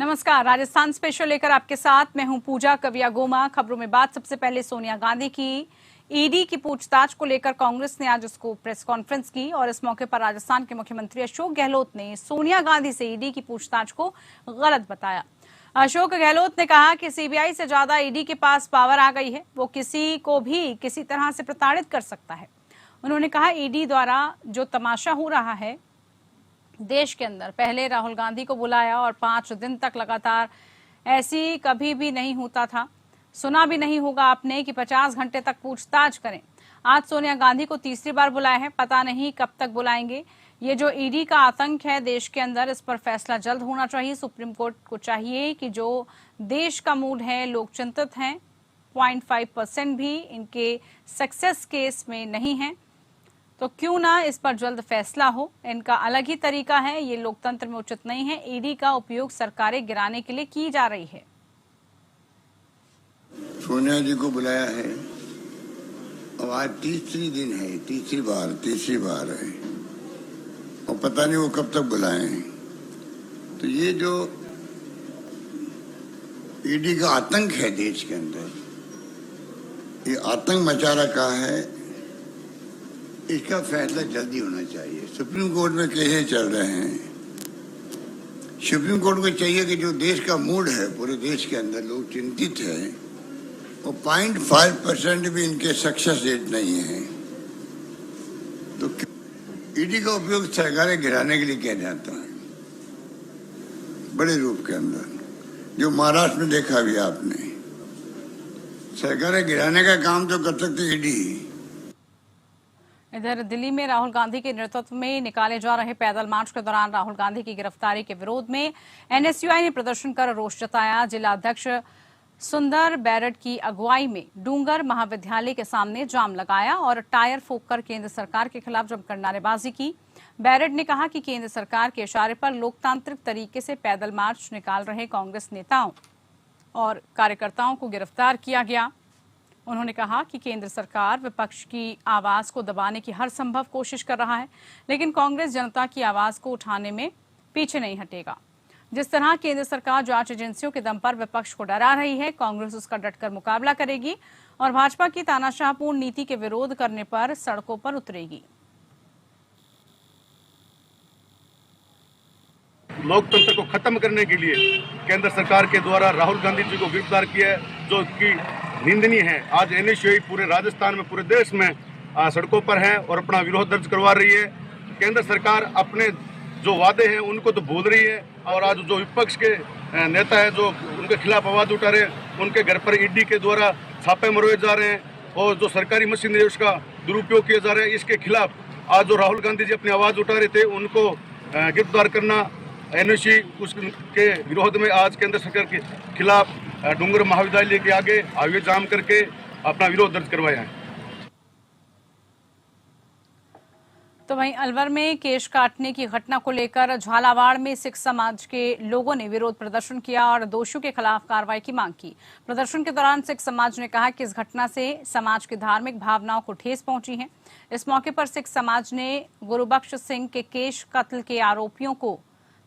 नमस्कार, राजस्थान स्पेशल लेकर आपके साथ मैं हूं पूजा कविया गोमा। खबरों में बात सबसे पहले सोनिया गांधी की ईडी की पूछताछ को लेकर कांग्रेस ने आज उसको प्रेस कॉन्फ्रेंस की और इस मौके पर राजस्थान के मुख्यमंत्री अशोक गहलोत ने सोनिया गांधी से ईडी की पूछताछ को गलत बताया। अशोक गहलोत ने कहा कि सीबीआई से ज्यादा ईडी के पास पावर आ गई है, वो किसी को भी किसी तरह से प्रताड़ित कर सकता है। उन्होंने कहा ईडी द्वारा जो तमाशा हो रहा है देश के अंदर, पहले राहुल गांधी को बुलाया और 5 दिन तक लगातार, ऐसी कभी भी नहीं होता था। सुना भी नहीं होगा आपने कि 50 घंटे तक पूछताछ करें। आज सोनिया गांधी को तीसरी बार बुलाया है, पता नहीं कब तक बुलाएंगे। ये जो ईडी का आतंक है देश के अंदर, इस पर फैसला जल्द होना चाहिए। सुप्रीम कोर्ट को चाहिए कि जो देश का मूड है, लोग चिंतित हैं, 0.5% भी इनके सक्सेस केस में नहीं है, तो क्यों ना इस पर जल्द फैसला हो। इनका अलग ही तरीका है, ये लोकतंत्र में उचित नहीं है। ईडी का उपयोग सरकारें गिराने के लिए की जा रही है। सोनिया जी को बुलाया है और आज तीसरी दिन है, तीसरी बार है और पता नहीं वो कब तक बुलाए हैं। तो ये जो ईडी का आतंक है देश के अंदर, ये आतंक मचा रखा है, इसका फैसला जल्दी होना चाहिए। सुप्रीम कोर्ट में केसेस चल रहे हैं। सुप्रीम कोर्ट को चाहिए कि जो देश का मूड है, पूरे देश के अंदर लोग चिंतित हैं, वो 0.5% भी इनके सक्सेस रेट नहीं है। तो ईडी का उपयोग सरकारें गिराने के लिए किया जाता है, बड़े रूप के अंदर, जो महाराष्ट्र में देखा भी आपने। सरकारें गिराने का काम तो कर सकते ईडी। इधर दिल्ली में राहुल गांधी के नेतृत्व में निकाले जा रहे पैदल मार्च के दौरान राहुल गांधी की गिरफ्तारी के विरोध में एनएसयूआई ने प्रदर्शन कर रोष जताया। जिला अध्यक्ष सुंदर बैरट की अगुवाई में डूंगर महाविद्यालय के सामने जाम लगाया और टायर फूंककर केंद्र सरकार के खिलाफ जमकर नारेबाजी की। बैरट ने कहा कि केंद्र सरकार के इशारे पर लोकतांत्रिक तरीके से पैदल मार्च निकाल रहे कांग्रेस नेताओं और कार्यकर्ताओं को गिरफ्तार किया गया। उन्होंने कहा कि केंद्र सरकार विपक्ष की आवाज को दबाने की हर संभव कोशिश कर रहा है, लेकिन कांग्रेस जनता की आवाज को उठाने में पीछे नहीं हटेगा। जिस तरह केंद्र सरकार जांच एजेंसियों के दम पर विपक्ष को डरा रही है, कांग्रेस उसका डटकर मुकाबला करेगी और भाजपा की तानाशाहपूर्ण नीति के विरोध करने पर सड़कों पर उतरेगी। लोकतंत्र को खत्म करने के लिए केंद्र सरकार के द्वारा राहुल गांधी जी को गिरफ्तार किया है, जो कि निंदनीय है। आज एनएसयूआई पूरे राजस्थान में, पूरे देश में सड़कों पर है और अपना विरोध दर्ज करवा रही है। केंद्र सरकार अपने जो वादे हैं उनको तो भूल रही है और आज जो विपक्ष के नेता है जो उनके खिलाफ आवाज उठा रहे हैं, उनके घर पर ईडी के द्वारा छापे मरवाए जा रहे हैं और जो सरकारी मशीन है उसका दुरुपयोग किया जा रहा है। इसके खिलाफ आज जो राहुल गांधी जी अपनी आवाज उठा रहे थे उनको गिरफ्तार करना, एनएसयूआई उसके विरोध में आज केंद्र सरकार के खिलाफ डूंगर महाविद्यालय के आगे हाईवे जाम करके अपना विरोध दर्ज करवाया है। तो वहीं अलवर में केश काटने की घटना को लेकर झालावाड़ में सिख समाज के लोगों ने विरोध प्रदर्शन किया और दोषियों के खिलाफ कार्रवाई की मांग की। प्रदर्शन के दौरान सिख समाज ने कहा कि इस घटना से समाज की धार्मिक भावनाओं को ठेस पहुंची है। इस मौके पर सिख समाज ने गुरुबख्श सिंह के केश कत्ल के आरोपियों को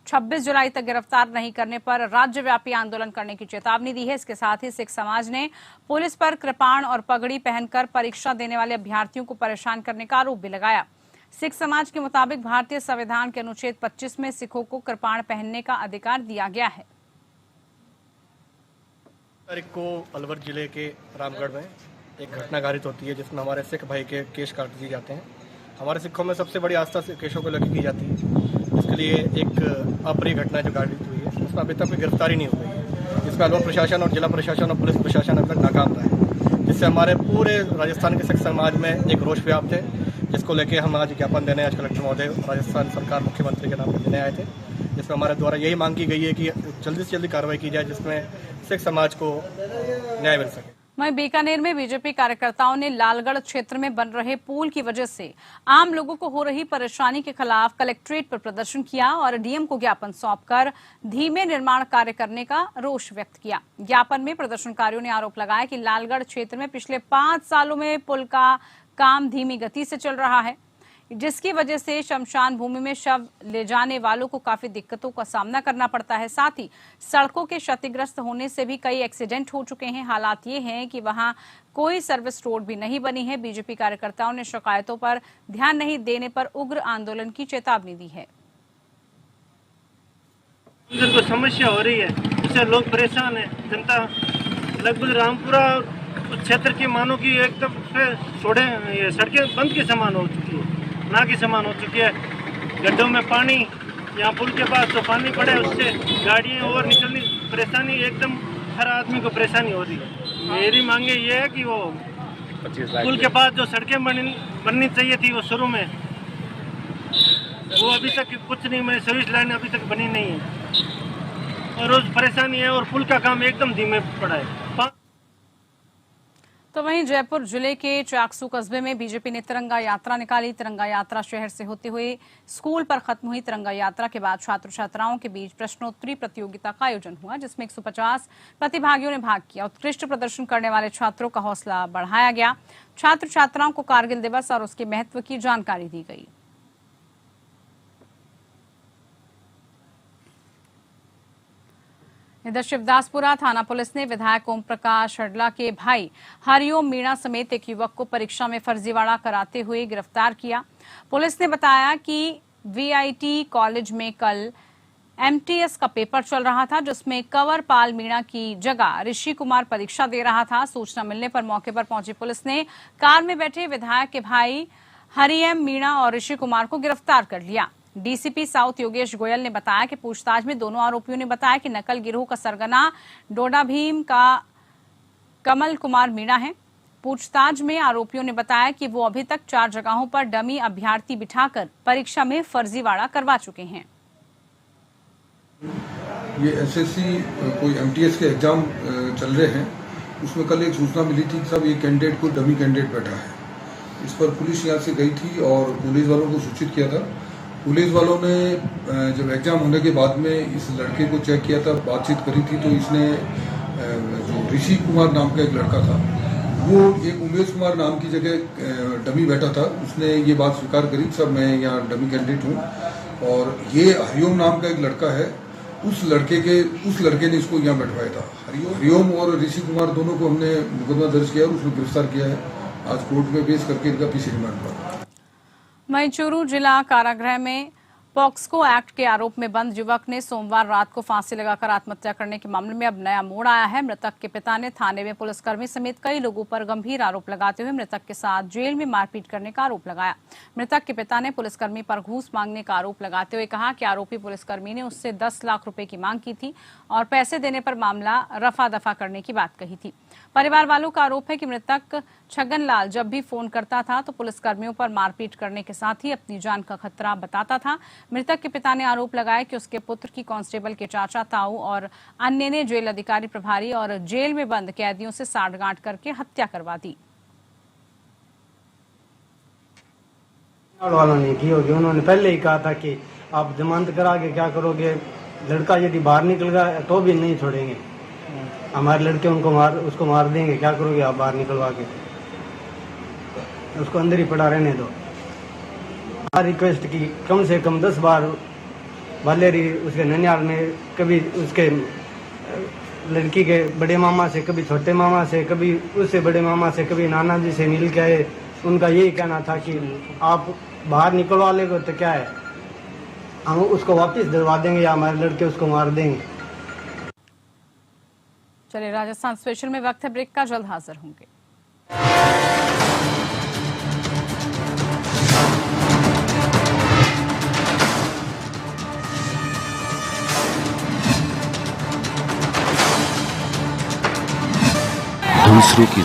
26 जुलाई तक गिरफ्तार नहीं करने पर राज्यव्यापी आंदोलन करने की चेतावनी दी है। इसके साथ ही सिख समाज ने पुलिस पर कृपाण और पगड़ी पहनकर परीक्षा देने वाले अभ्यर्थियों को परेशान करने का आरोप भी लगाया। सिख समाज के मुताबिक भारतीय संविधान के अनुच्छेद 25 में सिखों को कृपाण पहनने का अधिकार दिया गया है। तारीख को अलवर जिले के रामगढ़ में एक घटना घटित होती है जिसमें हमारे सिख भाई के केश काट दिए जाते हैं। हमारे सिखों में सबसे बड़ी आस्था केशों को लेकर की जाती है। इसके लिए एक अप्रिय घटना जो घटित हुई है उसमें अभी तक कोई गिरफ्तारी नहीं हुई है, जिसमें अलवर प्रशासन और जिला प्रशासन और पुलिस प्रशासन अब तक नाकाम रहा है, जिससे हमारे पूरे राजस्थान के सिख समाज में एक रोष व्याप्त है, जिसको लेके हम आज ज्ञापन देने आज कलेक्टर महोदय राजस्थान सरकार मुख्यमंत्री के नाम पर देने आए थे, जिसमें हमारे द्वारा यही मांग की गई है कि जल्दी से जल्दी कार्रवाई की जाए जिसमें सिख समाज को न्याय मिल सके। वहीं बीकानेर में बीजेपी कार्यकर्ताओं ने लालगढ़ क्षेत्र में बन रहे पुल की वजह से आम लोगों को हो रही परेशानी के खिलाफ कलेक्ट्रेट पर प्रदर्शन किया और डीएम को ज्ञापन सौंपकर धीमे निर्माण कार्य करने का रोष व्यक्त किया। ज्ञापन में प्रदर्शनकारियों ने आरोप लगाया कि लालगढ़ क्षेत्र में पिछले 5 सालों में पुल का काम धीमी गति से चल रहा है। जिसकी वजह से शमशान भूमि में शव ले जाने वालों को काफी दिक्कतों का सामना करना पड़ता है। साथ ही सड़कों के क्षतिग्रस्त होने से भी कई एक्सीडेंट हो चुके हैं। हालात ये हैं कि वहां कोई सर्विस रोड भी नहीं बनी है। बीजेपी कार्यकर्ताओं ने शिकायतों पर ध्यान नहीं देने पर उग्र आंदोलन की चेतावनी दी है। इधर कोई समस्या हो रही है, इससे लोग परेशान है। जनता लगभग रामपुरा क्षेत्र की मानो की एकदम से छोड़े ये सड़कें बंद के समान हो चुकी है, ना की समान हो चुकी है। गड्ढों में पानी, यहाँ पुल के पास तो पानी पड़े, उससे गाड़ियाँ और निकलनी परेशानी, एकदम हर आदमी को परेशानी हो रही है। मेरी मांगे ये है कि वो पुल के पास जो सड़कें बननी चाहिए थी वो शुरू में, वो अभी तक कुछ नहीं, मैं सर्विस लाइन अभी तक बनी नहीं है और रोज परेशानी है और पुल का काम एकदम धीमे पड़ा है। तो वहीं जयपुर जिले के चाकसू कस्बे में बीजेपी ने तिरंगा यात्रा निकाली। तिरंगा यात्रा शहर से होते हुए स्कूल पर खत्म हुई। तिरंगा यात्रा के बाद छात्र छात्राओं के बीच प्रश्नोत्तरी प्रतियोगिता का आयोजन हुआ, जिसमें 150 प्रतिभागियों ने भाग किया। उत्कृष्ट प्रदर्शन करने वाले छात्रों का हौसला बढ़ाया गया। छात्र छात्राओं को कारगिल दिवस और उसके महत्व की जानकारी दी गई। इधर शिवदासपुरा थाना पुलिस ने विधायक ओम प्रकाश हडला के भाई हरिओम मीणा समेत एक युवक को परीक्षा में फर्जीवाड़ा कराते हुए गिरफ्तार किया। पुलिस ने बताया कि वीआईटी कॉलेज में कल एमटीएस का पेपर चल रहा था, जिसमें कंवरपाल मीणा की जगह ऋषि कुमार परीक्षा दे रहा था। सूचना मिलने पर मौके पर पहुंची पुलिस ने कार में बैठे विधायक के भाई हरिएम मीणा और ऋषि कुमार को गिरफ्तार कर लिया। डीसीपी साउथ योगेश गोयल ने बताया कि पूछताछ में दोनों आरोपियों ने बताया कि नकल गिरोह का सरगना डोडा भीम का कमल कुमार मीणा है। पूछताछ में आरोपियों ने बताया कि वो अभी तक 4 जगहों पर डमी अभ्यर्थी बिठाकर परीक्षा में फर्जीवाड़ा करवा चुके हैं। ये एसएससी कोई एमटीएस के एग्जाम चल रहे हैं, उसमें कल एक सूचना मिली थी कि साहब ये कैंडिडेट कोई डमी कैंडिडेट बैठा है। इस पर पुलिस यहाँ से गई थी और पुलिस वालों को सूचित किया था। पुलिस वालों ने जब एग्जाम होने के बाद में इस लड़के को चेक किया था, बातचीत करी थी, तो इसने जो ऋषि कुमार नाम का एक लड़का था, वो एक उमेश कुमार नाम की जगह डमी बैठा था। उसने ये बात स्वीकार करी, सब मैं यहाँ डमी कैंडिडेट हूँ। और ये हरिओम नाम का एक लड़का है, उस लड़के ने इसको यहाँ बैठवाया था। हरिओम और ऋषि कुमार दोनों को हमने मुकदमा दर्ज किया और उसमें गिरफ्तार किया है। आज कोर्ट में पेश करके इनका पीसी रिमांड हुआ। वहीं चूरू जिला कारागृह में पॉक्सको एक्ट के आरोप में बंद युवक ने सोमवार रात को फांसी लगाकर आत्महत्या करने के मामले में अब नया मोड़ आया है। मृतक के पिता ने थाने में पुलिसकर्मी समेत कई लोगों पर गंभीर आरोप लगाते हुए मृतक के साथ जेल में मारपीट करने का आरोप लगाया। मृतक के पिता ने पुलिसकर्मी पर घूस मांगने का आरोप लगाते हुए कहा कि आरोपी पुलिसकर्मी ने उससे 10 लाख रुपए की मांग की थी और पैसे देने पर मामला रफा दफा करने की बात कही थी। परिवार वालों का आरोप है कि मृतक छगनलाल जब भी फोन करता था तो पुलिसकर्मियों पर मारपीट करने के साथ ही अपनी जान का खतरा बताता था। मृतक के पिता ने आरोप लगाया कि उसके पुत्र की कांस्टेबल के चाचा, ताऊ और अन्य ने जेल अधिकारी, प्रभारी और जेल में बंद कैदियों से साठगांठ करके हत्या करवा दी। वालों ने की होगी, उन्होंने पहले ही कहा था कि आप जमानत करा के क्या करोगे, लड़का यदि बाहर निकल गया तो भी नहीं छोड़ेंगे, हमारे लड़के उसको मार देंगे, क्या करोगे आप बाहर निकलवा के, उसको अंदर ही पड़ा रहने दो। रिक्वेस्ट की कम से कम 10 बार बालेरी उसके ननियाल में, कभी उसके लड़की के बड़े मामा से, कभी छोटे मामा से, कभी उससे बड़े मामा से, कभी नाना जी से मिल के आए। उनका यही कहना था कि आप बाहर निकलवा लेंगे तो क्या है, हम उसको वापस दिलवा देंगे या हमारे लड़के उसको मार देंगे। चलिए, राजस्थान स्पेशल में वक्त है ब्रेक का, जल्द हाजिर होंगे। दूसरों की